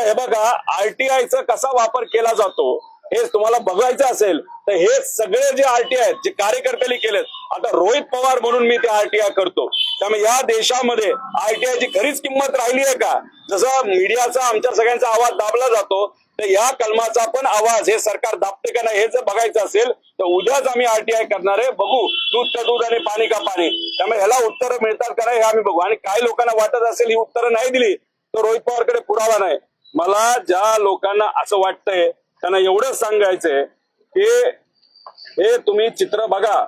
आता हे बघा, आरटीआयचा कसा वापर केला जातो हे तुम्हाला बघायचं असेल तर हे सगळे जे आरटीआय आहेत जे कार्यकर्त्यांनी केलेत, आता रोहित पवार म्हणून मी ते आरटीआय करतो, त्यामुळे या देशामध्ये आरटीआयची खरीच किंमत राहिली आहे का? जसं मीडियाचा आमच्या सगळ्यांचा आवाज दाबला जातो, तर या कलमाचा पण आवाज हे सरकार दाबते का नाही हे जर बघायचं असेल तर उद्याच आम्ही आरटीआय करणार आहे. बघू, दूध का दूध आणि पाणी का पाणी. त्यामुळे ह्याला उत्तरं मिळतात का नाही हे आम्ही बघू. आणि काही लोकांना वाटत असेल ही उत्तरं नाही दिली तर रोहित पवारकडे पुरावा नाही. मला ज्या लोकांना असं वाटतंय त्यांना एवढंच सांगायचंय की हे तुम्ही चित्र बघा,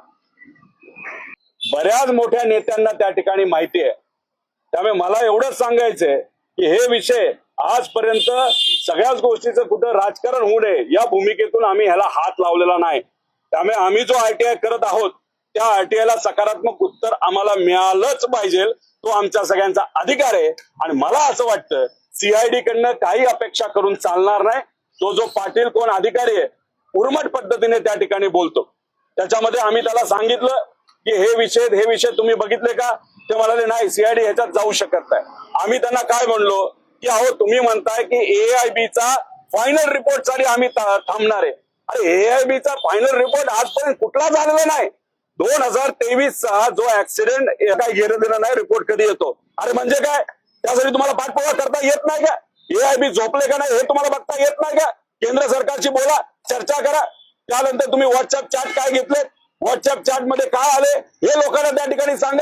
बऱ्याच मोठ्या नेत्यांना त्या ठिकाणी माहिती आहे. त्यामुळे मला एवढंच सांगायचंय की हे विषय आजपर्यंत सगळ्याच गोष्टीचं कुठं राजकारण होऊ नये या भूमिकेतून आम्ही ह्याला हात लावलेला नाही. त्यामुळे आम्ही जो आरटीआय करत आहोत त्या आरटीआयला सकारात्मक उत्तर आम्हाला मिळालंच पाहिजे. तो आमच्या सगळ्यांचा अधिकार आहे. आणि मला असं वाटतं सीआयडी कडनं काही अपेक्षा करून चालणार नाही. तो जो पाटील कोण अधिकारी आहे उर्मट पद्धतीने त्या ठिकाणी बोलतो. त्याच्यामध्ये आम्ही त्याला सांगितलं की हे विषय तुम्ही बघितले का? ते म्हणाले नाही, सीआयडी ह्याच्यात जाऊ शकत नाही. आम्ही त्यांना काय म्हणलो की अहो तुम्ही म्हणताय की एआयबीचा फायनल रिपोर्ट साठी आम्ही थांबणार आहे. अरे एआयबीचा फायनल रिपोर्ट आजपर्यंत कुठला झालेला नाही. 2023चा जो ऍक्सिडेंट काय घेणं देणं नाही, रिपोर्ट कधी येतो? अरे म्हणजे काय, त्यासाठी तुम्हाला पाठपुरावा करता येत नाही का? एआयबी झोपले का नाही हे तुम्हाला बघता येत नाही का? केंद्र सरकारशी बोला, चर्चा करा. त्यानंतर तुम्ही व्हॉट्सअप चॅट काय घेतले, व्हॉट्सअप चॅट मध्ये काय आले हे लोकांना त्या ठिकाणी सांगा.